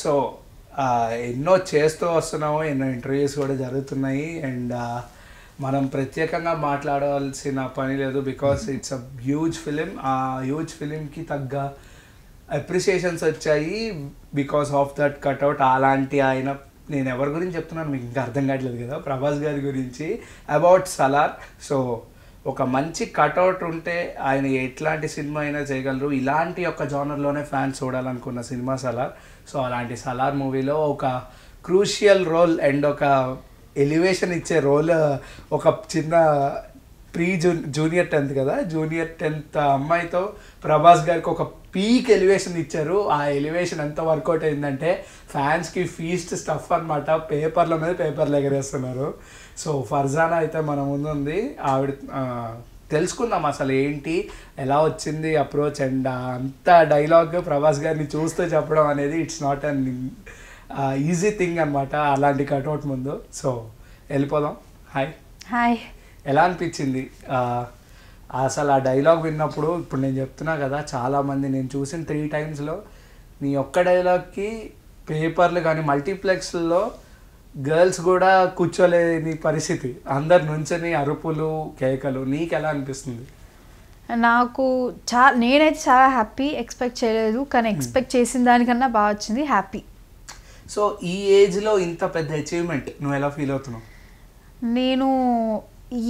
So ఎన్నో చేస్తూ వస్తున్నాము, ఎన్నో ఇంటర్వ్యూస్ కూడా జరుగుతున్నాయి. అండ్ మనం ప్రత్యేకంగా మాట్లాడాల్సిన పని లేదు, because it's a huge film. ఆ హ్యూజ్ ఫిలింకి తగ్గ అప్రిసియేషన్స్ వచ్చాయి బికాస్ ఆఫ్ దట్ కట్అవుట్. అలాంటి ఆయన, నేను ఎవరి గురించి చెప్తున్నాను మీకు ఇంకా అర్థం కావట్లేదు కదా, ప్రభాస్ గారి గురించి, అబౌట్ సలార్. సో ఒక మంచి కట్అవుట్ ఉంటే ఆయన ఎట్లాంటి సినిమా అయినా చేయగలరు. ఇలాంటి ఒక జానర్లోనే ఫ్యాన్స్ చూడాలనుకున్న సినిమా సలార్. సో అలాంటి సలార్ మూవీలో ఒక క్రూషియల్ రోల్ అండ్ ఒక ఎలివేషన్ ఇచ్చే రోల్, ఒక చిన్న జూనియర్ 10th కదా, జూనియర్ 10th అమ్మాయితో ప్రభాస్ గారికి ఒక పీక్ ఎలివేషన్ ఇచ్చారు. ఆ ఎలివేషన్ ఎంత వర్కౌట్ అయిందంటే ఫ్యాన్స్కి ఫీస్ట్ స్టఫ్ అనమాట. పేపర్ల మీద పేపర్లు ఎగరేస్తున్నారు. సో ఫర్జానా అయితే మన ముందు ఉంది. ఆవిడ తెలుసుకుందాం అసలు ఏంటి, ఎలా వచ్చింది అప్రోచ్, అండ్ అంత డైలాగ్ ప్రభాస్ గారిని చూస్తూ చెప్పడం అనేది it's not an easy thing అనమాట అలాంటి కట్అవుట్ ముందు. సో వెళ్ళిపోదాం. Hi hi. ఎలా అనిపించింది అసలు ఆ డైలాగ్ విన్నప్పుడు? ఇప్పుడు నేను చెప్తున్నా కదా, చాలామంది నేను చూసిన 3 times నీ ఒక్క డైలాగ్కి పేపర్లు కానీ మల్టీప్లెక్స్లో గర్ల్స్ కూడా కూర్చోలేని పరిస్థితి, అందరు నుంచని అరుపులు కేకలు. నీకు ఎలా అనిపిస్తుంది? నాకు నేనైతే చాలా హ్యాపీ. ఎక్స్పెక్ట్ చేయలేదు, కానీ ఎక్స్పెక్ట్ చేసిన దానికన్నా బాగా వచ్చింది. హ్యాపీ. సో ఈ ఏజ్లో ఇంత పెద్ద అచీవ్మెంట్ నువ్వు ఎలా ఫీల్ అవుతున్నావు? నేను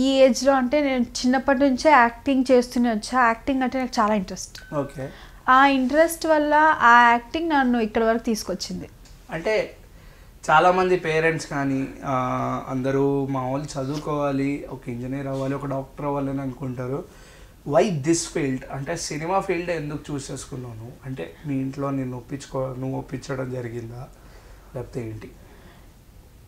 ఈ ఏజ్లో అంటే నేను చిన్నప్పటి నుంచే యాక్టింగ్ చేస్తూనే వచ్చా. యాక్టింగ్ అంటే నాకు చాలా ఇంట్రెస్ట్. ఓకే. ఆ ఇంట్రెస్ట్ వల్ల ఆ యాక్టింగ్ నన్ను ఇక్కడ వరకు తీసుకొచ్చింది. అంటే చాలామంది పేరెంట్స్ కానీ అందరూ మా వాళ్ళు చదువుకోవాలి, ఒక ఇంజనీర్ అవ్వాలి, ఒక డాక్టర్ అవ్వాలి అని అనుకుంటారు. వై దిస్ ఫీల్డ్, అంటే సినిమా ఫీల్డ్ ఎందుకు చూస్ చేసుకున్నాను? అంటే మీ ఇంట్లో నువ్వు ఒప్పించడం జరిగిందా, లేకపోతే ఏంటి?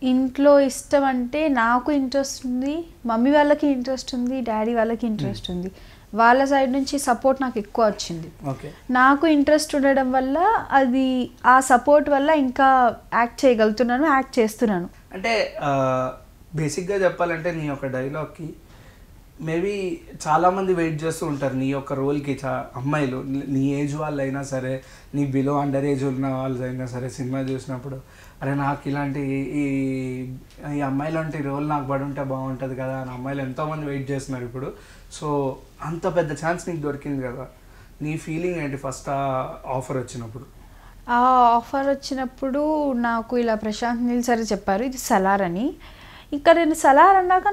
ఇంట్లో ఇష్టం అంటే నాకు ఇంట్రెస్ట్ ఉంది, మమ్మీ వాళ్ళకి ఇంట్రెస్ట్ ఉంది, డాడీ వాళ్ళకి ఇంట్రెస్ట్ ఉంది. వాళ్ళ సైడ్ నుంచి సపోర్ట్ నాకు ఎక్కువ వచ్చింది. ఓకే. నాకు ఇంట్రెస్ట్ ఉండడం వల్ల అది ఆ సపోర్ట్ వల్ల ఇంకా యాక్ట్ చేయగలుగుతున్నాను, యాక్ట్ చేస్తున్నాను. అంటే బేసిక్గా చెప్పాలంటే నీ యొక్క డైలాగ్కి మేబీ చాలామంది వెయిట్ చేస్తూ ఉంటారు నీ యొక్క రోల్కి. అమ్మాయిలు నీ ఏజ్ వాళ్ళు అయినా సరే, నీ బిలో అండర్ ఏజ్ ఉన్న వాళ్ళు అయినా సరే, సినిమా చూసినప్పుడు అరే నాకు ఇలాంటి ఈ అమ్మాయి లాంటి రోల్ నాకు పడి ఉంటే బాగుంటుంది కదా అని అమ్మాయిలు ఎంతోమంది వెయిట్ చేస్తున్నారు ఇప్పుడు. సో అంత పెద్ద ఛాన్స్ నీకు దొరికింది కదా, నీ ఫీలింగ్ ఏంటి ఫస్ట్ ఆ ఆఫర్ వచ్చినప్పుడు? ఆ ఆఫర్ వచ్చినప్పుడు నాకు ఇలా ప్రశాంత్ నీల్ సరే చెప్పారు ఇది సలార్ అని. ఇంకా నేను సలార్ అన్నాక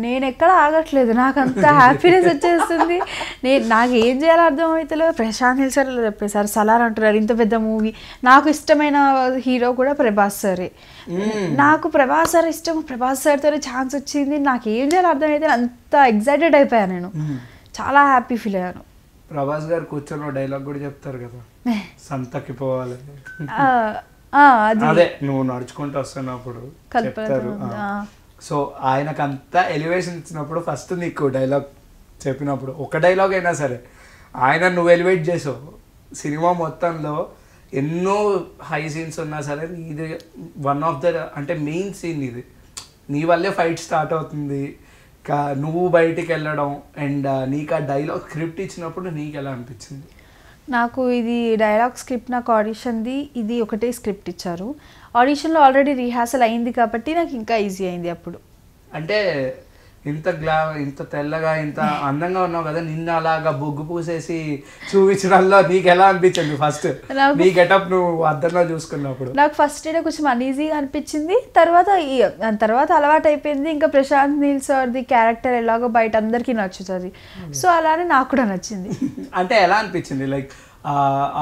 నేను ఎక్కడ ఆగట్లేదు, నాకు అంత హ్యాపీనెస్ వచ్చేస్తుంది. నాకు ఏం చేయాలో అర్థమవుతలేదు. ప్రశాంత్ నీల్ సార్ చెప్పేశారు సలార్ అంటున్నారు, ఇంత పెద్ద మూవీ. నాకు ఇష్టమైన హీరో కూడా ప్రభాస్ సారే. నాకు ప్రభాస్ సార్ ఇష్టం, ప్రభాస్ సార్తో ఛాన్స్ వచ్చింది. నాకు ఏం చేయాలో అర్థమైతే అంత ఎగ్జైటెడ్ అయిపోయాను. నేను చాలా హ్యాపీ ఫీల్ అయ్యాను. ప్రభాస్ గారు కూర్చొని డైలాగ్ కూడా చెప్తారు కదా, సంతకి పోవాలి, అదే నువ్వు నడుచుకుంటూ వస్తున్నప్పుడు చెప్తారు. సో ఆయనకు అంత ఎలివేషన్ ఇచ్చినప్పుడు ఫస్ట్ నీకు డైలాగ్ చెప్పినప్పుడు, ఒక డైలాగ్ అయినా సరే ఆయన నువ్వు ఎలివేట్ చేసావు. సినిమా మొత్తంలో ఎన్నో హై సీన్స్ ఉన్నా సరే ఇది వన్ ఆఫ్ ద అంటే మెయిన్ సీన్ ఇది. నీ వల్లే ఫైట్ స్టార్ట్ అవుతుంది, నువ్వు బయటికి వెళ్ళడం. అండ్ నీకు ఆ డైలాగ్ స్క్రిప్ట్ ఇచ్చినప్పుడు నీకు ఎలా అనిపించింది? నాకు ఇది డైలాగ్ స్క్రిప్ట్ నాకు ఆడిషన్ది ఇది ఒకటే స్క్రిప్ట్ ఇచ్చారు. ఆడిషన్లో ఆల్రెడీ రిహార్సల్ అయింది కాబట్టి నాకు ఇంకా ఈజీ అయింది అప్పుడు. అంటే ఇంత తెల్లగా ఇంత అందంగా ఉన్నావు కదా, నిన్న అలాగా బొగ్గు పూసేసి చూపించడంలో నీకు ఎలా అనిపించింది ఫస్ట్ నీ గెటప్ నువ్వు అద్దంలో చూసుకున్నప్పుడు? నాకు ఫస్ట్ డే కొంచెం అన్ఈజీగా అనిపించింది. తర్వాత అలవాటు అయిపోయింది. ఇంకా ప్రశాంత్ నీల్ సార్ది క్యారెక్టర్ ఎలాగో బయట అందరికీ నచ్చుతుంది, సో అలానే నాకు కూడా నచ్చింది. అంటే ఎలా అనిపించింది లైక్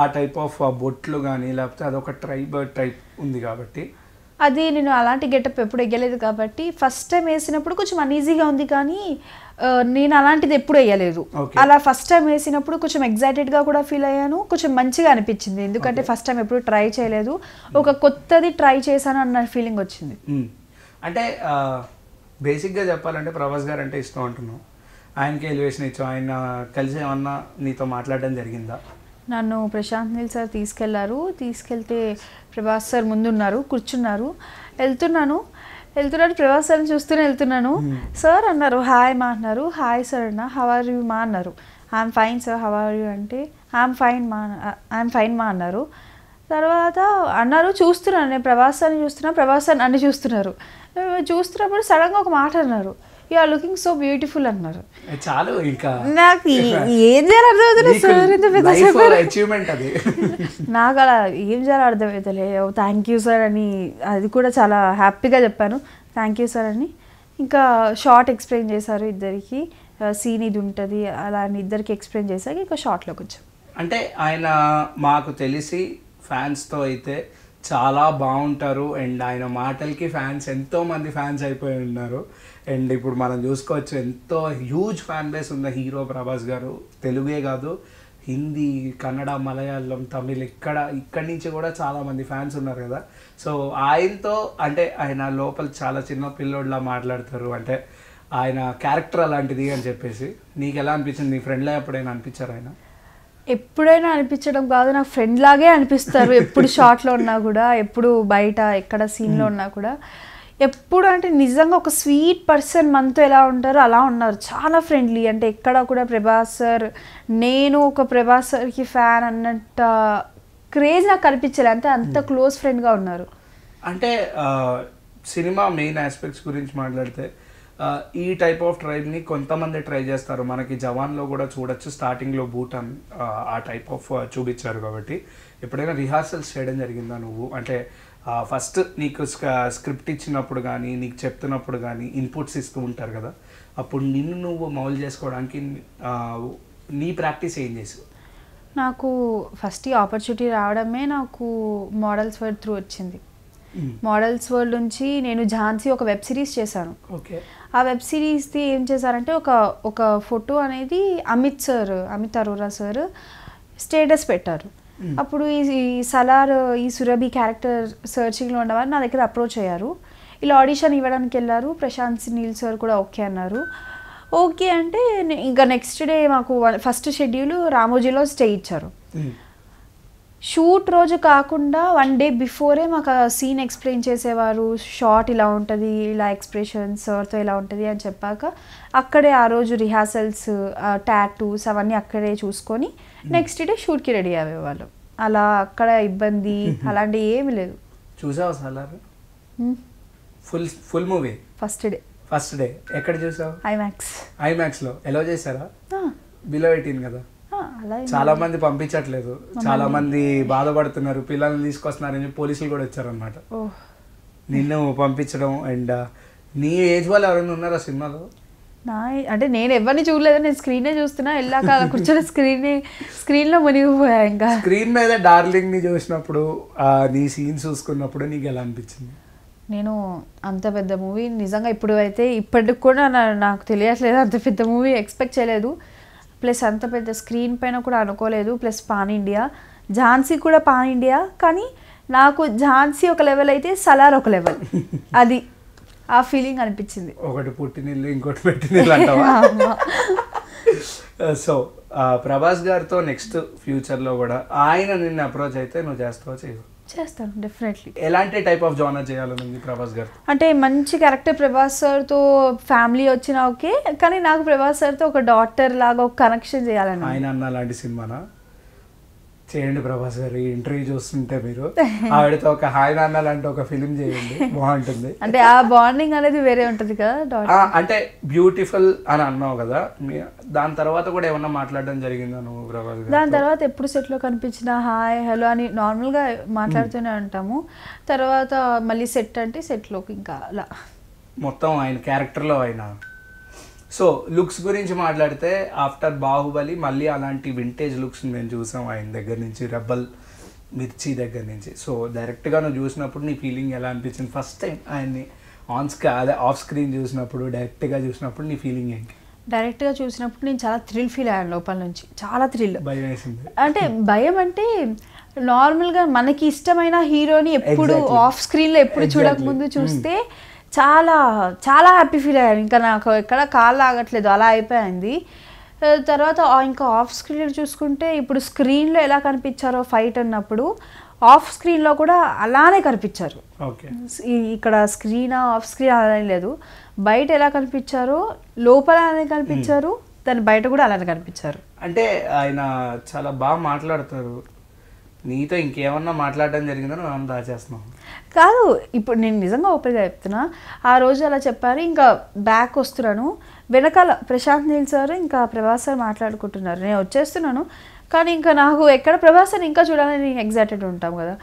ఆ టైప్ ఆఫ్ బొట్లు కానీ, లేకపోతే అదొక ట్రైబ్ టైప్ ఉంది కాబట్టి? అది నేను అలాంటి గెటప్ ఎప్పుడు ఎగ్గలేదు కాబట్టి ఫస్ట్ టైం వేసినప్పుడు కొంచెం అన్ఈజీగా ఉంది, కానీ నేను అలాంటిది ఎప్పుడు వేయలేదు. అలా ఫస్ట్ టైం వేసినప్పుడు కొంచెం ఎగ్జైటెడ్గా కూడా ఫీల్ అయ్యాను, కొంచెం మంచిగా అనిపించింది. ఎందుకంటే ఫస్ట్ టైం ఎప్పుడు ట్రై చేయలేదు, ఒక కొత్తది ట్రై చేశాను అన్న ఫీలింగ్ వచ్చింది. అంటే బేసిక్గా చెప్పాలంటే ప్రభాస్ గారు అంటే ఇష్టం అంటున్నావు, ఆయనకి ఎలివేషన్ ఇచ్చావు. ఆయన కలిసి ఏమన్నా నీతో మాట్లాడడం జరిగిందా? నన్ను ప్రశాంత్ నీల్ సార్ తీసుకెళ్తే ప్రభాస్ సార్ ముందున్నారు, కూర్చున్నారు. వెళ్తున్నాను ప్రభాస్ సార్ని చూస్తూనే వెళ్తున్నాను. సార్ అన్నారు హాయ్ మా అన్నారు. హాయ్ సార్ అన్న, హౌ ఆర్ యూ మా అన్నారు. I'm fine sir, how are you అంటే ఐఎమ్ ఫైన్ మా అన్నారు. తర్వాత అన్నారు చూస్తున్నాను, నేను ప్రభాస్ అని చూస్తున్నా, ప్రభాస్ అని అన్ని చూస్తున్నారు. చూస్తున్నప్పుడు సడన్గా ఒక మాట అన్నారు, you are looking so beautiful అన్నారు. చాలు ఇంకా నాకు ఏం చేయాలి అర్థమవుతుంది సార్, ఇంత పెద్ద అచీవ్మెంట్ అది. నాకు అలా ఏం చేయాలో అర్థమవుతలే. థ్యాంక్ యూ సార్ అని అది కూడా చాలా హ్యాపీగా చెప్పాను, థ్యాంక్ యూ సార్ అని. ఇంకా షార్ట్ ఎక్స్ప్లెయిన్ చేశారు ఇద్దరికి, సీన్ ఇది ఉంటుంది అలా అని ఇద్దరికి ఎక్స్ప్లెయిన్ చేశాక ఇంకా షార్ట్లోకి వచ్చాం. అంటే ఆయన మాకు తెలిసి ఫ్యాన్స్తో అయితే చాలా బాగుంటారు అండ్ ఆయన మాటలకి ఫ్యాన్స్ ఎంతోమంది ఫ్యాన్స్ అయిపోయి ఉన్నారు. అండ్ ఇప్పుడు మనం చూసుకోవచ్చు ఎంతో హ్యూజ్ ఫ్యాన్ బేస్ ఉన్న హీరో ప్రభాస్ గారు. తెలుగే కాదు, హిందీ, కన్నడ, మలయాళం, తమిళ్ ఇక్కడి నుంచి కూడా చాలామంది ఫ్యాన్స్ ఉన్నారు కదా. సో ఆయనతో అంటే ఆయన లోపల చాలా చిన్న పిల్లోడ్లా మాట్లాడతారు, అంటే ఆయన క్యారెక్టర్ అలాంటిది అని చెప్పేసి. నీకు ఎలా అనిపించింది? నీ ఫ్రెండ్లా ఎప్పుడైనా అనిపించారు ఆయన? ఎప్పుడైనా అనిపించడం కాదు, నాకు ఫ్రెండ్ లాగే అనిపిస్తారు. ఎప్పుడు షార్ట్లో ఉన్నా కూడా, ఎప్పుడు బయట ఎక్కడ సీన్లో ఉన్నా కూడా, ఎప్పుడు అంటే నిజంగా ఒక స్వీట్ పర్సన్ మనతో ఎలా ఉంటారో అలా ఉన్నారు. చాలా ఫ్రెండ్లీ, అంటే ఎక్కడ కూడా ప్రభాస్ సార్, నేను ఒక ప్రభాస్ సార్కి ఫ్యాన్ అన్నట్ట క్రేజ్ నాకు కనిపించలే, అంటే అంత క్లోజ్ ఫ్రెండ్గా ఉన్నారు. అంటే సినిమా మెయిన్ ఆస్పెక్ట్స్ గురించి మాట్లాడితే ఈ టైప్ ఆఫ్ ట్రైబ్ని కొంతమంది ట్రై చేస్తారు. మనకి జవాన్లో కూడా చూడొచ్చు, స్టార్టింగ్లో భూటాన్ ఆ టైప్ ఆఫ్ చూపించారు. కాబట్టి ఎప్పుడైనా రిహార్సల్స్ చేయడం జరిగిందా నువ్వు? అంటే ఫస్ట్ నీకు స్క్రిప్ట్ ఇచ్చినప్పుడు కానీ, నీకు చెప్తున్నప్పుడు కానీ ఇన్పుట్స్ ఇస్తూ ఉంటారు కదా, అప్పుడు నిన్ను నువ్వు మౌల్డ్ చేసుకోవడానికి నీ ప్రాక్టీస్ ఏం చేసావు? నాకు ఫస్ట్ ఈ ఆపర్చునిటీ రావడమే నాకు మోడల్స్ వరల్డ్ త్రూ వచ్చింది. మోడల్స్ వరల్డ్ నుంచి నేను ఝాన్సీ ఒక వెబ్ సిరీస్ చేశాను. ఓకే. ఆ వెబ్ సిరీస్ది ఏం చేశారంటే ఒక ఫోటో అనేది అమిత్ అరోరా సార్ స్టేటస్ పెట్టారు. అప్పుడు ఈ సలార్, ఈ సురభి క్యారెక్టర్ సర్చింగ్లో ఉన్నవారు నా దగ్గర అప్రోచ్ అయ్యారు. ఇలా ఆడిషన్ ఇవ్వడానికి వెళ్ళారు. ప్రశాంత్ నీల్ సార్ కూడా ఓకే అన్నారు. ఓకే అంటే ఇంకా నెక్స్ట్ డే మాకు ఫస్ట్ షెడ్యూల్ రామోజీలో స్టే ఇచ్చారు. షూట్ రోజు కాకుండా 1 day బిఫోరే మాకు ఆ సీన్ ఎక్స్ప్లెయిన్ చేసేవారు. షార్ట్ ఇలా ఉంటుంది, ఇలా ఎక్స్ప్రెషన్స్ సార్తో ఇలా ఉంటుంది అని చెప్పాక అక్కడే ఆ రోజు రిహార్సల్స్, టాటూస్ అవన్నీ అక్కడే చూసుకొని నెక్స్ట్ డే షూట్కి రెడీ అయ్యేవాళ్ళు. అలా అక్కడ ఇబ్బంది అలాంటి ఏమి లేదు. చూసావా Salaar? Full movie first day ఎక్కడ చూసావు? ఐమాక్స్లో. ఎలా చేశారా? బిలో 18 కదా. చాలా మంది పంపించట్లేదు, చాలా మంది బాధపడుతున్నారు, పిల్లల్ని తీసుకొస్తున్నారని పోలీసులు కూడా వచ్చారనమాట నిన్ను పంపించడం. అండ్ నీ ఏజ్ వాళ్ళు ఎవరైనా ఉన్నారా సినిమాలో? అంటే నేను ఎవరిని చూడలేదు, నేను స్క్రీనే చూస్తున్నా. వెళ్ళాక కూర్చొని స్క్రీన్లో మునిగిపోయా. ఇంకా స్క్రీన్ మీద డార్లింగ్ని చూసినప్పుడు, నీ సీన్ చూసుకున్నప్పుడు నీకు ఎలా అనిపించింది? నేను అంత పెద్ద మూవీ నిజంగా ఇప్పుడు అయితే ఇప్పటికి కూడా నాకు తెలియట్లేదు, అంత పెద్ద మూవీ ఎక్స్పెక్ట్ చేయలేదు. ప్లస్ అంత పెద్ద స్క్రీన్ పైన కూడా అనుకోలేదు. ప్లస్ పాన్ ఇండియా, ఝాన్సీ కూడా పాన్ ఇండియా. కానీ నాకు ఝాన్సీ ఒక లెవెల్ అయితే సలార్ ఒక లెవెల్, అది ఆ ఫీలింగ్ అనిపించింది. ఒకటి పుట్టినిల్లు ఇంకోటి పెట్టినిల్లు అంటావా? సో ప్రభాస్ గారితో నెక్స్ట్ ఫ్యూచర్లో కూడా ఆయన నిన్ను అప్రోచ్ అయితే నువ్వు చేస్తాను డెఫినెట్లీ. ఎలాంటి టైప్ ఆఫ్ జానర్ చేయాలని ప్రభాస్ గారు? అంటే మంచి క్యారెక్టర్ ప్రభాస్ సార్తో ఫ్యామిలీ వచ్చినా ఓకే, కానీ నాకు ప్రభాస్ సార్తో ఒక డాటర్ లాగా ఒక కనెక్షన్ చేయాలని. ఆయన అన్న లాంటి సినిమానా చేయండి ప్రభాస్ గారు. ఈ ఇంటర్వ్యూ చూస్తుంటే మీరు ఆవిడతో ఒక హాయ్ నాన్న లాంటి ఒక ఫిలిం చేయండి, బాగుంటుంది. అంటే ఆ బాండింగ్ అనేది వేరే ఉంటుంది కదా. అంటే బ్యూటిఫుల్ అని అన్నావు కదా, దాని తర్వాత కూడా ఏమన్నా మాట్లాడడం జరిగిందా నువ్వు ప్రభాస్ గారు? దాని తర్వాత ఎప్పుడు సెట్లో కనిపించిన హాయ్ హలో అని నార్మల్గా మాట్లాడుతూనే ఉంటాము. తర్వాత మళ్ళీ సెట్ అంటే సెట్లోకి ఇంకా అలా మొత్తం ఆయన క్యారెక్టర్లో ఆయన. సో లుక్స్ గురించి మాట్లాడితే ఆఫ్టర్ బాహుబలి మళ్ళీ అలాంటి వింటేజ్ లుక్స్ మేము చూసాం ఆయన దగ్గర నుంచి, రెబల్, మిర్చి దగ్గర నుంచి. సో డైరెక్ట్గా నువ్వు చూసినప్పుడు నీ ఫీలింగ్ ఎలా అనిపించింది? ఫస్ట్ టైం ఆయన్ని ఆఫ్ స్క్రీన్ చూసినప్పుడు, డైరెక్ట్గా చూసినప్పుడు నీ ఫీలింగ్ ఏంటి? డైరెక్ట్గా చూసినప్పుడు నేను చాలా థ్రిల్ ఫీల్ అయ్యాను లోపల నుంచి, చాలా థ్రిల్. భయం వేసింది? అంటే భయం అంటే నార్మల్గా మనకి ఇష్టమైన హీరోని ఎప్పుడు ఆఫ్ స్క్రీన్లో ఎప్పుడు చూడకముందు చూస్తే చాలా చాలా హ్యాపీ ఫీల్ అయ్యాను. ఇంకా నాకు ఎక్కడ కాళ్ళు ఆగట్లేదు, అలా అయిపోయింది. తర్వాత ఇంకా ఆఫ్ స్క్రీన్ చూసుకుంటే ఇప్పుడు స్క్రీన్లో ఎలా కనిపించారో ఫైట్ అన్నప్పుడు ఆఫ్ స్క్రీన్లో కూడా అలానే కనిపించారు. ఇక్కడ ఆఫ్ స్క్రీన్ అలానే లేదు, బయట ఎలా కనిపించారో లోపల అలానే కనిపించారు, దాని బయట కూడా అలానే కనిపించారు. అంటే ఆయన చాలా బాగా మాట్లాడతారు. నీతో ఇంకేమన్నా మాట్లాడడం జరిగిందో నువ్వు ఏమన్నా దాచేస్తున్నావు? కాదు, ఇప్పుడు నేను నిజంగా ఓపెన్గా చెప్తున్నా. ఆ రోజు అలా చెప్పారు. ఇంకా బ్యాక్ వస్తున్నాను, వెనకాల ప్రశాంత్ నీల్ సార్ ఇంకా ప్రభాస్ సార్ మాట్లాడుకుంటున్నారు. నేను వచ్చేస్తున్నాను, కానీ ఇంకా నాకు ఎక్కడ ప్రభాస్ సార్ ఇంకా చూడాలని ఎగ్జైటెడ్ ఉంటాం కదా.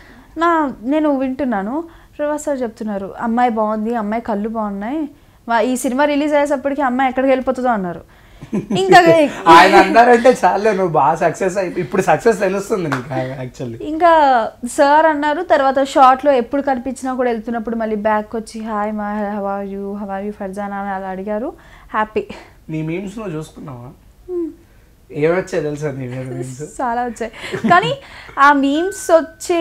నేను వింటున్నాను, ప్రభాస్ సార్ చెప్తున్నారు అమ్మాయి బాగుంది, అమ్మాయి కళ్ళు బాగున్నాయి, ఈ సినిమా రిలీజ్ అయ్యేసప్పటికి అమ్మాయి ఎక్కడికి వెళ్ళిపోతుందో అన్నారు. ఇంకా ఆయన అన్నారంటే చాలే, నువ్వు బాగా సక్సెస్ ఇప్పుడు సక్సెస్ తెలుస్తుంది నీకు యాక్చువల్లీ. ఇంకా సార్ అన్నారు. తర్వాత షార్ట్లో ఎప్పుడు కనిపించినా కూడా వెళ్తున్నప్పుడు మళ్ళీ బ్యాక్ వచ్చి హాయ్ మా హౌ ఆర్ యూ ఫర్జానా అని అలా అడిగారు. హ్యాపీ. నీ మీమ్స్ నువ్వు చూసుకున్నావా? ఏమొచ్చాయి తెలుసా నీ మీమ్స్? చాలా వచ్చాయి, కానీ ఆ మీమ్స్ వచ్చే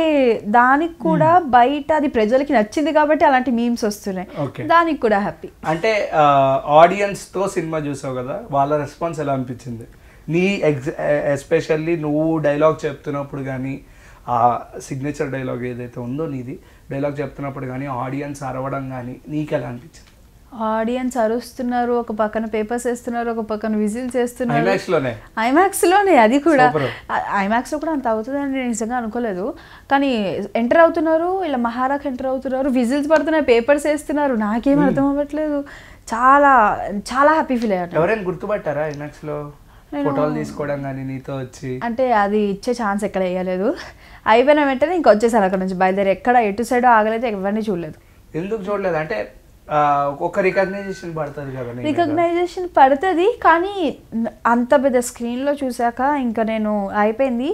దానికి కూడా బయట అది ప్రజలకి నచ్చింది కాబట్టి అలాంటి మీమ్స్ వస్తున్నాయి, దానికి కూడా హ్యాపీ. అంటే ఆడియన్స్ తో సినిమా చూసావు కదా, వాళ్ళ రెస్పాన్స్ ఎలా అనిపించింది? నీ ఎస్పెషల్లీ నువ్వు డైలాగ్ చెప్తున్నప్పుడు కానీ, ఆ సిగ్నేచర్ డైలాగ్ ఏదైతే ఉందో నీది, డైలాగ్ చెప్తున్నప్పుడు కానీ ఆడియన్స్ అరవడం కానీ నీకు ఎలా అనిపించింది? ఆడియన్స్ అరుస్తున్నారు, ఒక పక్కన పేపర్స్ వేస్తున్నారు, ఒక పక్కన విజిల్స్ వేస్తున్నారు. ఐమాక్స్ లోనే అది కూడా. ఐమాక్స్ లో కూడా అంత అవుతుందని నేను నిజంగా అనుకోలేదు, కానీ ఎంటర్ అవుతున్నారు, ఇలా మహారాక్ ఎంటర్ అవుతున్నారు, విజిల్స్ పడుతున్నాయి, పేపర్స్ వేస్తున్నారు, నాకేం అర్థం అవ్వట్లేదు. చాలా చాలా హ్యాపీ ఫీల్ అయ్యాను. ఎవరైనా గుర్తుపట్టారా ఐమాక్స్ లో ఫోటోలు తీసుకోవడం కానీ నీతో వచ్చి? అంటే అది ఇచ్చే ఛాన్స్ ఎక్కడ వేయలేదు. అయిపోయిన వెంటనే ఇంకా వచ్చేసాను అక్కడ నుంచి బయలుదేరి. ఎక్కడ ఎటు సైడ్ ఆగలేదు, ఎవరిని చూడలేదు. ఎందుకు చూడలేదు అంటే ఒక రికగ్నైజేషన్ పడుతుంది కదా. రికగ్నైజేషన్ పడుతుంది, కానీ అంత పెద్ద స్క్రీన్లో చూసాక ఇంకా నేను అయిపోయింది.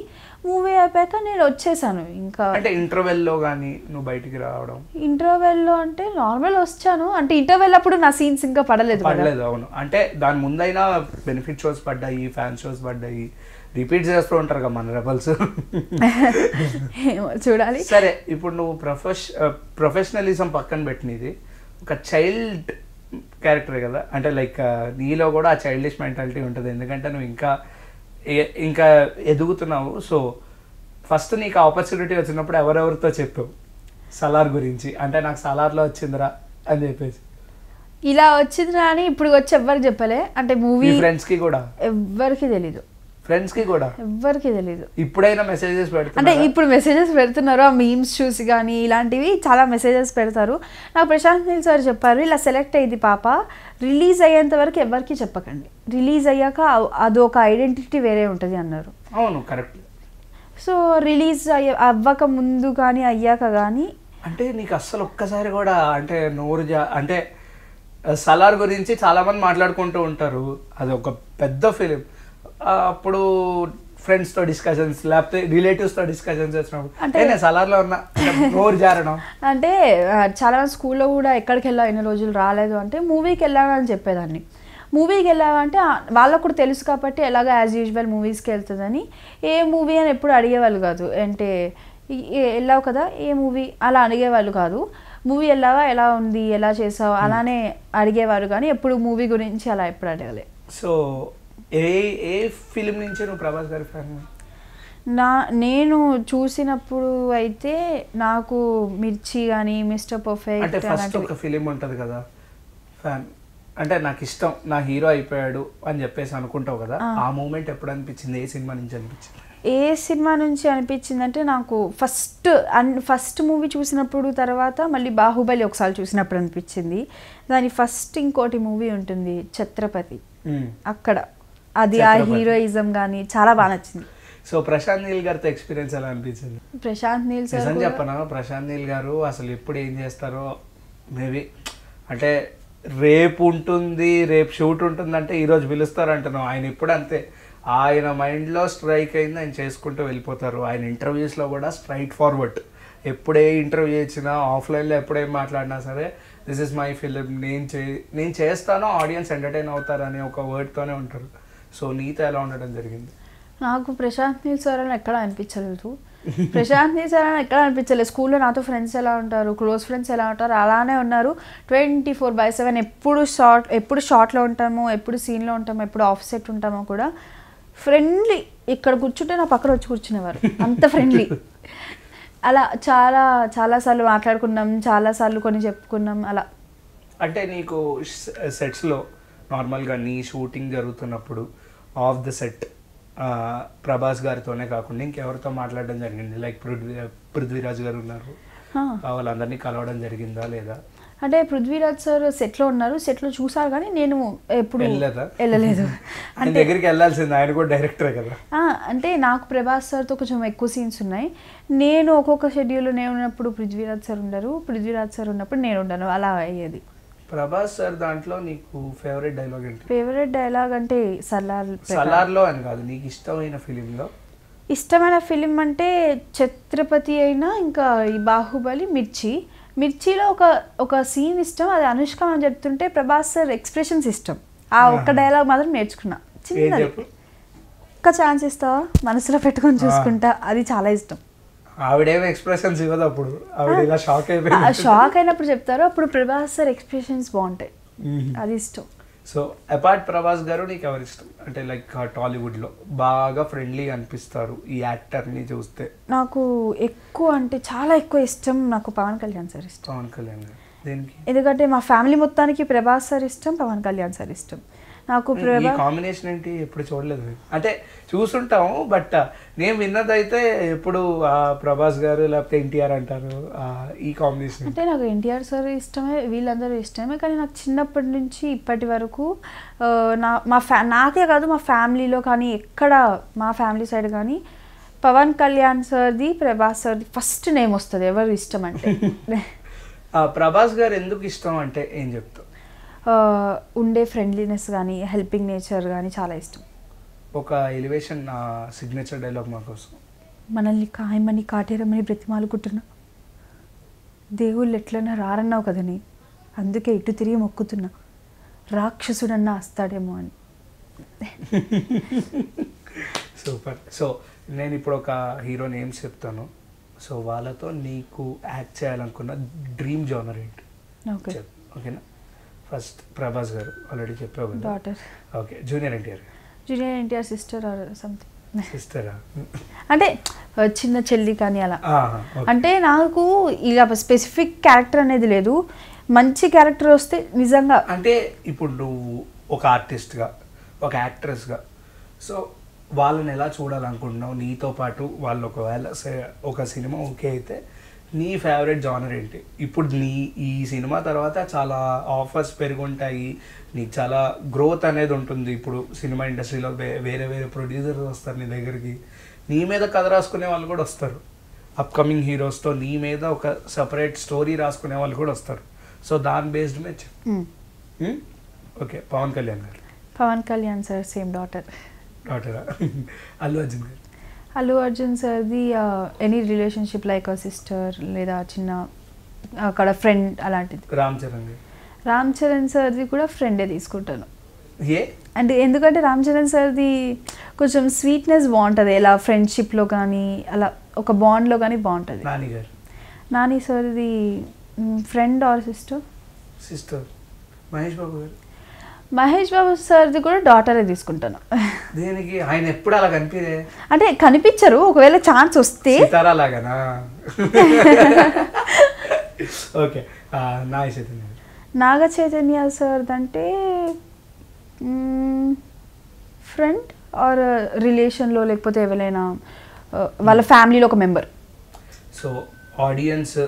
మూవీ అయిపోయాక నేను వచ్చేసాను. ఇంకా అంటే ఇంటర్వెల్లో కానీ నువ్వు బయటికి రావడం? ఇంటర్వెల్లో అంటే నార్మల్ వచ్చాను, అంటే ఇంటర్వెల్ అప్పుడు నా సీన్స్ ఇంకా పడలేదు. అవును, అంటే దాని ముందైనా బెనిఫిట్ షోస్ పడ్డాయి, ఫ్యాన్ షోస్ పడ్డాయి, రిపీట్ చేస్తూ ఉంటారు కదా మన రెబల్స్. చూడాలి. సరే, ఇప్పుడు నువ్వు ప్రొఫెషనలిజం పక్కన పెట్టినది, ఒక చైల్డ్ క్యారెక్టర్ కదా, అంటే లైక్ నీలో కూడా ఆ చైల్డిష్ మెంటాలిటీ ఉంటుంది, ఎందుకంటే నువ్వు ఇంకా ఎదుగుతున్నావు. సో ఫస్ట్ నీకు ఆపర్చునిటీ వచ్చినప్పుడు ఎవరెవరితో చెప్పావు సలార్ గురించి? అంటే నాకు సలార్లో వచ్చిందిరా అని చెప్పేసి. ఇలా వచ్చిందిరా అని ఇప్పుడు వచ్చి ఎవ్వరికి చెప్పలే, అంటే మూవీ ఫ్రెండ్స్కి కూడా ఎవ్వరికి తెలీదు. ఫ్రెండ్స్కి కూడా ఎవ్వరికి తెలీదు. ఇప్పుడైనా మెసేజెస్ పెడతారు, అంటే ఇప్పుడు మెసేజెస్ పెడుతున్నారు, ఆ మీమ్స్ చూసి కానీ ఇలాంటివి చాలా మెసేజెస్ పెడతారు. నాకు ప్రశాంత్ నీల్ సార్ చెప్పారు, ఇలా సెలెక్ట్ అయ్యింది పాప, రిలీజ్ అయ్యేంత వరకు ఎవరికి చెప్పకండి, రిలీజ్ అయ్యాక అదొక ఐడెంటిటీ వేరే ఉంటుంది అన్నారు. అవును, కరెక్ట్. సో రిలీజ్ అవ్వక ముందు కానీ అయ్యాక కానీ అంటే నీకు అస్సలు ఒక్కసారి కూడా అంటే అంటే సలార్ గురించి చాలా మంది మాట్లాడుకుంటూ ఉంటారు, అది ఒక పెద్ద ఫిలిం. అప్పుడు ఫ్రెండ్స్తో డిస్కషన్స్ లేకపోతే రిలేటివ్స్తో డిస్కషన్స్ వచ్చినప్పుడు అంటే సలార్లో ఉన్న నోరు జారడం. అంటే చాలా మంది స్కూల్లో కూడా ఎక్కడికి వెళ్ళా ఎన్ని రోజులు రాలేదు అంటే మూవీకి వెళ్ళాలని చెప్పేదాన్ని. మూవీకి వెళ్ళామంటే వాళ్ళకు కూడా తెలుసు కాబట్టి ఎలాగ యాజ్ యూజువల్ మూవీస్కి వెళ్తుందని, ఏ మూవీ అని ఎప్పుడు అడిగేవాళ్ళు కాదు. అంటే వెళ్ళావు కదా ఏ మూవీ అలా అడిగేవాళ్ళు కాదు. మూవీ వెళ్ళావా, ఎలా ఉంది, ఎలా చేసావు అలానే అడిగేవారు, కానీ ఎప్పుడు మూవీ గురించి అలా ఎప్పుడు అడగలే. సో ఏ ఫిలిం నుంచి నువ్వు ప్రభాస్ గారి ఫ్యాన్? నేను చూసినప్పుడు అయితే నాకు మిర్చి కానీ మిస్టర్ పర్ఫెక్ట్ అంటే ఫస్ట్ ఒక ఫిలిం ఉంటుంది కదా ఫ్యాన్, అంటే నాకు ఇష్టం, నా హీరో అయిపోయాడు అని చెప్పేసి అనుకుంటావు కదా, ఆ మూమెంట్ ఎప్పుడు అనిపించింది? ఏ సినిమా నుంచి అనిపించింది? ఏ సినిమా నుంచి అనిపించింది అంటే నాకు ఫస్ట్ మూవీ చూసినప్పుడు, తర్వాత మళ్ళీ బాహుబలి ఒకసారి చూసినప్పుడు అనిపించింది. దాని ఫస్ట్ ఇంకోటి మూవీ ఉంటుంది ఛత్రపతి, అక్కడ అది ఆ హీరోయిజం కానీ చాలా బాగా నచ్చింది. సో ప్రశాంత్ నీల్ గారితో ఎక్స్పీరియన్స్ ఎలా అనిపించింది? ప్రశాంత్ నీల్ సార్ నిజం చెప్పనా, ప్రశాంత్ నీల్ గారు అసలు ఎప్పుడు ఏం చేస్తారో మేబీ, అంటే రేపు ఉంటుంది, రేపు షూట్ ఉంటుందంటే ఈరోజు పిలుస్తారు అంటున్నాం. ఆయన ఇప్పుడు అంతే, ఆయన మైండ్లో స్ట్రైక్ అయింది ఆయన చేసుకుంటూ వెళ్ళిపోతారు. ఆయన ఇంటర్వ్యూస్లో కూడా స్ట్రైట్ ఫార్వర్డ్, ఎప్పుడే ఇంటర్వ్యూ ఇచ్చినా ఆఫ్లైన్లో ఎప్పుడేం మాట్లాడినా సరే దిస్ ఇస్ మై ఫిలిం, నేను చేస్తాను, ఆడియన్స్ ఎంటర్టైన్ అవుతారు అనే ఒక వర్డ్తోనే ఉంటారు. సో నీతో ఎలా ఉండడం జరిగింది? నాకు ప్రశాంత్ నీల్ సార్ అని ఎక్కడ అనిపించలేదు. ప్రశాంత్ నీల్ సార్ అని ఎక్కడ అనిపించలేదు. స్కూల్లో నాతో ఫ్రెండ్స్ ఎలా ఉంటారు, క్లోజ్ ఫ్రెండ్స్ ఎలా ఉంటారు అలానే ఉన్నారు. 24/7 ఎప్పుడు షార్ట్లో ఉంటామో, ఎప్పుడు సీన్లో ఉంటామో, ఎప్పుడు ఆఫ్ సెట్ ఉంటామో కూడా ఫ్రెండ్లీ. ఇక్కడ కూర్చుంటే నా పక్కన వచ్చి కూర్చునేవారు, అంత ఫ్రెండ్లీ. అలా చాలాసార్లు మాట్లాడుకున్నాం, చాలాసార్లు కొన్ని చెప్పుకున్నాం అలా. అంటే నీకు సెట్స్లో నార్మల్గా నీ షూటింగ్ జరుగుతున్నప్పుడు ఆఫ్ ద సెట్ ప్రభాస్ గారితోనే కాకుండా ఇంకెవరితో మాట్లాడడం జరిగింది? లైక్ పృథ్వీరాజ్ గారు ఉన్నారు, వాళ్ళందరినీ కలవడం జరిగిందా లేదా? అంటే పృథ్వీరాజ్ సార్ సెట్లో ఉన్నారు, సెట్లో చూసారు కానీ నేను ఎప్పుడు వెళ్ళలేదు. అంటే దగ్గరికి వెళ్ళాల్సింది, ఆయన కూడా డైరెక్టరే కదా. అంటే నాకు ప్రభాస్ సార్తో కొంచెం ఎక్కువ సీన్స్ ఉన్నాయి. నేను ఒక్కొక్క షెడ్యూల్లో నేను ఉన్నప్పుడు పృథ్వీరాజ్ సార్ ఉండరు, పృథ్వీరాజ్ సార్ ఉన్నప్పుడు నేను ఉండను, అలా అయ్యేది. ప్రభాస్ సార్ దాంట్లో నీకు ఫేవరెట్ డైలాగ్ ఏంటి? ఫేవరెట్ డైలాగ్ అంటే సలార్లో అని కాదు, నీకు ఇష్టమైన ఫిలింలో? ఇష్టమైన ఫిలిం అంటే ఛత్రపతి అయినా, ఇంకా ఈ బాహుబలి, మిర్చిలో ఒక సీన్ ఇష్టం, అది అనుష్క అని చెప్తుంటే ప్రభాస్ సార్ ఎక్స్ప్రెషన్స్ ఇష్టం. ఆ ఒక్క డైలాగ్ మాత్రం నేర్చుకున్నా, చిన్నది. ఒక్క ఛాన్స్ ఇస్తావా, మనసులో పెట్టుకొని చూసుకుంటా, అది చాలా ఇష్టం. ఆవిడేమో ఎక్స్ప్రెషన్స్ ఇవ్వదు, అప్పుడు ఆవిడ ఇలా షాక్ అయిపోయింది. షాక్ అయినప్పుడు చెప్తారు, అప్పుడు ప్రభాస్ సార్ ఎక్స్ప్రెషన్స్ బాగుంటాయి, అది ఇష్టం. సో అపార్ట్ ప్రభాస్ గారు నీకు ఎవరు ఇష్టం? అంటే లైక్ టాలీవుడ్లో బాగా ఫ్రెండ్లీ అనిపిస్తారు ఈ యాక్టర్ని చూస్తే. నాకు ఎక్కువ అంటే చాలా ఎక్కువ ఇష్టం నాకు పవన్ కళ్యాణ్ సార్ ఇష్టం. పవన్ కళ్యాణ్ గారు దేనికి? ఎందుకంటే మా ఫ్యామిలీ మొత్తానికి ప్రభాస్ సార్ ఇష్టం, పవన్ కళ్యాణ్ సార్ ఇష్టం. నాకు కాంబినేషన్ ఏంటి ఎప్పుడు చూడలేదు, అంటే చూసుంటాము బట్ నేను విన్నదైతే ఎప్పుడు ప్రభాస్ గారు లేకపోతే ఎన్టీఆర్ అంటారు, ఈ కాంబినేషన్. అంటే నాకు ఎన్టీఆర్ సార్ ఇష్టమే, వీళ్ళందరూ ఇష్టమే, కానీ నాకు చిన్నప్పటి నుంచి ఇప్పటి వరకు నాకే కాదు మా ఫ్యామిలీలో కానీ ఎక్కడ మా ఫ్యామిలీ సైడ్ కానీ పవన్ కళ్యాణ్ సార్ది, ప్రభాస్ సార్ది ఫస్ట్ నేమ్ వస్తుంది ఎవరు ఇష్టం అంటే. ప్రభాస్ గారు ఎందుకు ఇష్టం అంటే ఏం చెప్తావు? ఉండే ఫ్రెండ్లీనెస్ కానీ హెల్పింగ్ నేచర్ కానీ చాలా ఇష్టం. ఒక ఎలివేషన్ సిగ్నేచర్ డైలాగ్ మా కోసం. మనల్ని కాయమని కాటేరమని బ్రతిమాలుకుంటున్నా, దేవుళ్ళు ఎట్లన్నా రారన్నావు కదని, అందుకే ఇటు తిరిగి మొక్కుతున్నా, రాక్షసుడన్నా వస్తాడేమో అని. సూపర్. సో నేను ఇప్పుడు ఒక హీరో నేమ్స్ చెప్తాను, సో వాళ్ళతో నీకు యాక్ట్ చేయాలనుకున్న డ్రీమ్ జోనర్ ఏంటి? ఓకేనా? ఫస్ట్ ప్రభాస్ గారు ఆల్రెడీ చెప్పావు కదా, daughter. Okay. Junior NTR sister or something. సిస్టరా? అంటే చిన్న చెల్లి కానీ అలా. అంటే నాకు ఇలా స్పెసిఫిక్ క్యారెక్టర్ అనేది లేదు, మంచి క్యారెక్టర్ వస్తే నిజంగా. అంటే ఇప్పుడు నువ్వు ఒక ఆర్టిస్ట్గా, ఒక యాక్ట్రెస్గా, సో వాళ్ళని ఎలా చూడాలనుకుంటున్నావు? నీతో పాటు వాళ్ళు ఒకవేళ ఒక సినిమా ఓకే అయితే నీ ఫేవరెట్ జానర్ ఏంటి? ఇప్పుడు ఈ సినిమా తర్వాత చాలా ఆఫర్స్ పెరుగుంటాయి, నీకు చాలా గ్రోత్ అనేది ఉంటుంది. ఇప్పుడు సినిమా ఇండస్ట్రీలో వేరే ప్రొడ్యూసర్స్ వస్తారు నీ దగ్గరికి, నీ మీద కథ రాసుకునే వాళ్ళు కూడా వస్తారు, అప్కమింగ్ హీరోస్తో నీ మీద ఒక సపరేట్ స్టోరీ రాసుకునే వాళ్ళు కూడా వస్తారు. సో దాని బేస్డ్ మీద చెప్పు. Okay. Pawan Kalyan sir same డాటరా? అల్లు అర్జున్ సార్ది ఎనీ రిలేషన్షిప్ లైక్ సిస్టర్ లేదా చిన్న అక్కడ ఫ్రెండ్ అలాంటిది. రామ్ చరణ్ సార్ది కూడా ఫ్రెండే తీసుకుంటాను. అంటే ఎందుకంటే రామ్ చరణ్ సార్ది కొంచెం స్వీట్నెస్ బాగుంటుంది, ఎలా ఫ్రెండ్షిప్లో కానీ అలా ఒక బాండ్లో కానీ బాగుంటుంది. నాని సార్ది friend or sister. Mahesh Babu సార్ది కూడా డాటరే తీసుకుంటాను. దేనికి? ఆయన ఎప్పుడు అలా కనిపించే, అంటే కనిపించరు, ఒకవేళ ఛాన్స్ వస్తే. ఓకే. నాగ చైతన్య సార్ అంటే ఫ్రెండ్ ఆర్ రిలేషన్లో, లేకపోతే ఎవరైనా వాళ్ళ ఫ్యామిలీలో ఒక మెంబర్. సో ఆడియన్స్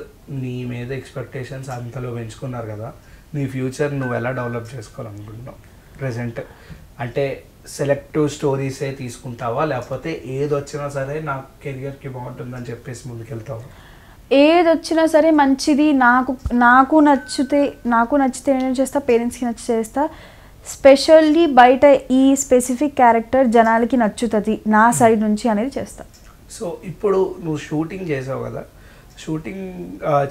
నీ మీద ఎక్స్పెక్టేషన్స్ అంతలో పెంచుకున్నారు కదా, నీ ఫ్యూచర్ నువ్వు ఎలా డెవలప్ చేసుకోవాలనుకుంటున్నావు ప్రెసెంట్? అంటే సెలెక్టివ్ స్టోరీసే తీసుకుంటావా, లేకపోతే ఏది వచ్చినా సరే నా కెరియర్కి బాగుంటుందని చెప్పేసి ముందుకెళ్తావా? ఏది వచ్చినా సరే మంచిది, నాకు నచ్చితే నేను చేస్తా, పేరెంట్స్కి నచ్చి చేస్తా. స్పెషల్లీ బయట ఈ స్పెసిఫిక్ క్యారెక్టర్ జనాలకి నచ్చుతుంది నా సైడ్ నుంచి అనేది చేస్తా. సో ఇప్పుడు నువ్వు షూటింగ్ చేసావు కదా, షూటింగ్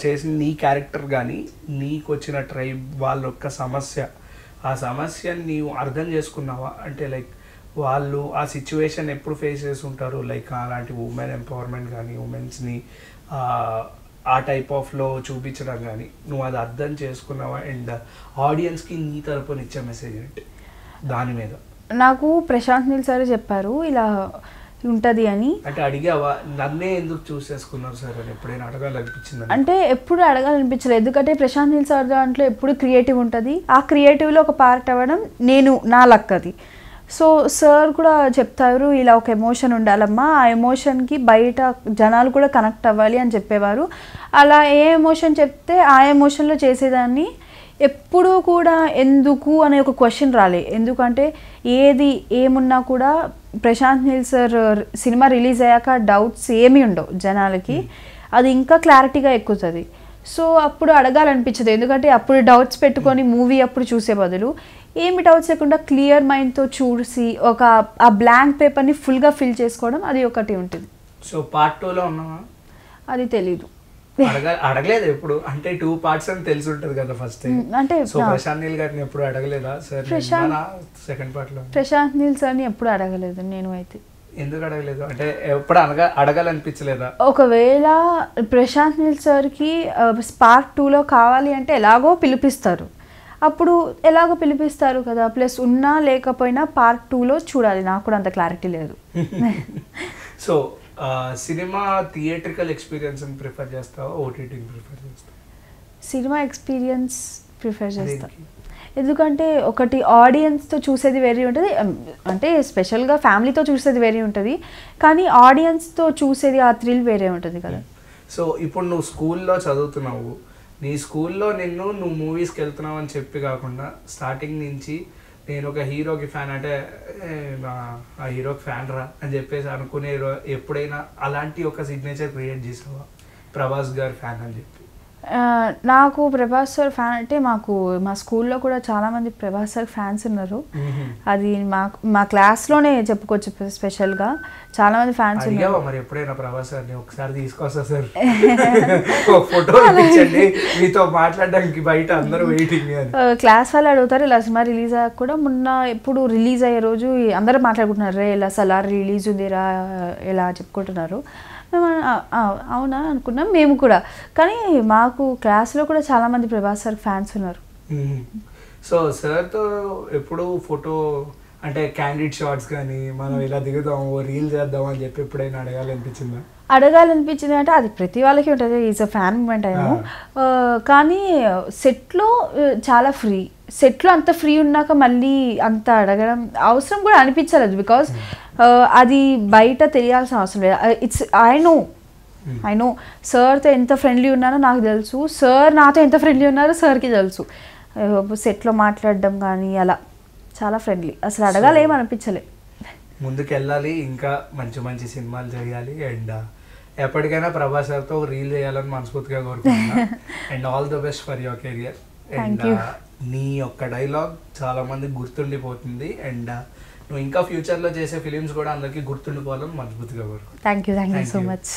చేసిన నీ క్యారెక్టర్ కానీ నీకు వచ్చిన ట్రైబ్ వాళ్ళ యొక్క సమస్య, ఆ సమస్యని నీవు అర్థం చేసుకున్నావా? అంటే లైక్ వాళ్ళు ఆ సిచ్యువేషన్ ఎప్పుడు ఫేస్ చేసి ఉంటారు, లైక్ అలాంటి ఉమెన్ ఎంపవర్మెంట్ కానీ ఉమెన్స్ని ఆ టైప్ ఆఫ్లో చూపించడం కానీ నువ్వు అది అర్థం చేసుకున్నావా? అండ్ ఆడియన్స్కి నీ తరపున ఇచ్చే మెసేజ్ ఏంటి దాని మీద? నాకు ప్రశాంత్ నీల్ సార్ చెప్పారు ఇలా ఉంటుంది అని. అంటే అడిగావా నన్నే ఎందుకు చూస్ చేసుకున్నారు సార్ అని ఎప్పుడైనా అడగాలనిపించింది? అంటే ఎప్పుడు అడగాలనిపించలేదు, ఎందుకంటే ప్రశాంత్ నీల్ సార్ దాంట్లో ఎప్పుడు క్రియేటివ్ ఉంటుంది, ఆ క్రియేటివ్లో ఒక పార్ట్ అవ్వడం నా లక్ అది. సో సార్ కూడా చెప్తారు ఇలా ఒక ఎమోషన్ ఉండాలమ్మా, ఆ ఎమోషన్కి బయట జనాలు కూడా కనెక్ట్ అవ్వాలి అని చెప్పేవారు. అలా ఏ ఎమోషన్ చెప్తే ఆ ఎమోషన్లో చేసేదాన్ని. ఎప్పుడూ కూడా ఎందుకు అనే ఒక క్వశ్చన్ రాలే. ఎందుకంటే ఏది ఏమున్నా కూడా Prashanth Neel sir cinema release అయ్యాక డౌట్స్ ఏమీ ఉండవు జనాలకి, అది ఇంకా క్లారిటీగా ఎక్కుతుంది. సో అప్పుడు అడగాలనిపించదు, ఎందుకంటే అప్పుడు డౌట్స్ పెట్టుకొని మూవీ అప్పుడు చూసే బదులు ఏమి డౌట్స్ లేకుండా క్లియర్ మైండ్తో చూసి ఒక ఆ బ్లాంక్ పేపర్ని ఫుల్గా ఫిల్ చేసుకోవడం అది ఒకటి ఉంటుంది. సో పార్ట్ 2లో ఉన్నావా? అది తెలీదు, అడగలేదు ఎప్పుడు, అంటే 2 parts అని తెలిసి ఉంటుంది కదా ఫస్ట్. అంటే సో ప్రశాంత్ నీల్ గారిని ఎప్పుడు అడగలేదా సార్ సెకండ్ పార్ట్లో? ప్రశాంత్ నీల్ సార్ని ఎప్పుడు అడగలేదు నేను అయితే. ఎందుకు అడగలేదు అంటే ఎప్పుడు అడగాలనిపించలేదా? ఒకవేళ ప్రశాంత్ నీల్ సార్కి పార్ట్ 2లో కావాలి అంటే ఎలాగో పిలిపిస్తారు, అప్పుడు ఎలాగో పిలిపిస్తారు కదా, ప్లస్ ఉన్నా లేకపోయినా పార్ట్ 2లో చూడాలి. నాకు కూడా అంత క్లారిటీ లేదు. So cinema theatrical experience prefer చేస్తావా, ఓటీటీ ప్రిఫర్ చేస్తావా? సినిమా ఎక్స్పీరియన్స్ ప్రిఫర్ చేస్తా. ఎందుకంటే ఒకటి ఆడియన్స్తో చూసేది వేరే ఉంటుంది, అంటే స్పెషల్గా ఫ్యామిలీతో చూసేది వేరే ఉంటుంది, కానీ ఆడియన్స్తో చూసేది ఆ థ్రిల్ వేరే ఉంటుంది కదా. సో ఇప్పుడు నువ్వు స్కూల్లో చదువుతున్నావు, నీ స్కూల్లో నువ్వు మూవీస్కి వెళ్తున్నావు అని చెప్పి కాకుండా స్టార్టింగ్ నుంచి నేను ఒక హీరోకి ఫ్యాన్, అంటే ఆ హీరోకి ఫ్యాన్ రా అని చెప్పేసి అనుకునే ఎప్పుడైనా అలాంటి ఒక సిగ్నేచర్ క్రియేట్ చేసావా, ప్రభాస్ గారి ఫ్యాన్ అని చెప్పి? నాకు ప్రభాస్ సార్ ఫ్యాన్ అంటే మా స్కూల్లో కూడా చాలామంది ప్రభాస్ సార్ ఫ్యాన్స్ ఉన్నారు. అది మా క్లాస్లోనే చెప్పుకోవచ్చు, స్పెషల్గా చాలామంది ఫ్యాన్స్ ఉన్నారు. మరి ఎప్పుడైనా ప్రభాస్ సార్ని ఒకసారి తీసుకొస్తా సార్, ఒక ఫోటో ఇప్పించండి, మీతో మాట్లాడడానికి బయట అందరూ వెయిటింగ్ అని క్లాస్ వాళ్ళు అడుగుతారు. ఇలా సినిమా రిలీజ్ అయ్యాక కూడా మొన్న ఎప్పుడు రిలీజ్ అయ్యే రోజు అందరూ మాట్లాడుకుంటున్నారు, రే ఇలా సలార్ రిలీజ్ ఉందిరా ఇలా చెప్పుకుంటున్నారు. అవునా అనుకున్నాం మేము కూడా, కానీ మాకు క్లాస్లో కూడా చాలామంది ప్రభాస్ సార్ ఫ్యాన్స్ ఉన్నారు. సో సార్తో ఎప్పుడు ఫోటో అంటే క్యాండిడ్ షాట్స్ కానీ మనం ఇలా దిగుదాం రీల్ చేద్దాం అని చెప్పి ఎప్పుడైనా అడగాలనిపించిందా? అడగాలనిపించింది అంటే అది ప్రతి వాళ్ళకి ఉంటుంది, ఈజ్ అ ఫ్యాన్ మూమెంట్ అయినా. కానీ సెట్లో చాలా ఫ్రీ, సెట్లో అంత ఫ్రీ ఉన్నాక మళ్ళీ అంత అడగడం అవసరం కూడా అనిపించలేదు. బికాస్ అది బయట తెలియాల్సిన అవసరం లేదు. ఇట్స్ ఐ నో సార్తో ఎంత ఫ్రెండ్లీ ఉన్నానో నాకు తెలుసు, సార్ నాతో ఎంత ఫ్రెండ్లీ ఉన్నారో సార్కి తెలుసు. సెట్లో మాట్లాడడం కానీ అలా చాలా ఫ్రెండ్లీ, అసలు అడగాలి ఏం అనిపించలే. ముందుకు వెళ్ళాలి, ఇంకా మంచి మంచి సినిమాలు చేయాలి, అండ్ ఎప్పటికైనా ప్రభాస్ సార్తో రీల్ చేయాలని మనస్ఫూర్తిగా కోరుకుంటున్నా. And all the best for your career. And నీ యొక్క డైలాగ్ చాలా మందికి గుర్తుండిపోతుంది, అండ్ నువ్వు ఇంకా ఫ్యూచర్లో చేసే ఫిలిమ్స్ కూడా అందరికీ గుర్తుండిపోవాలని మనస్ఫూర్తిగా కోరుకుంటున్నాను. Thank you so much.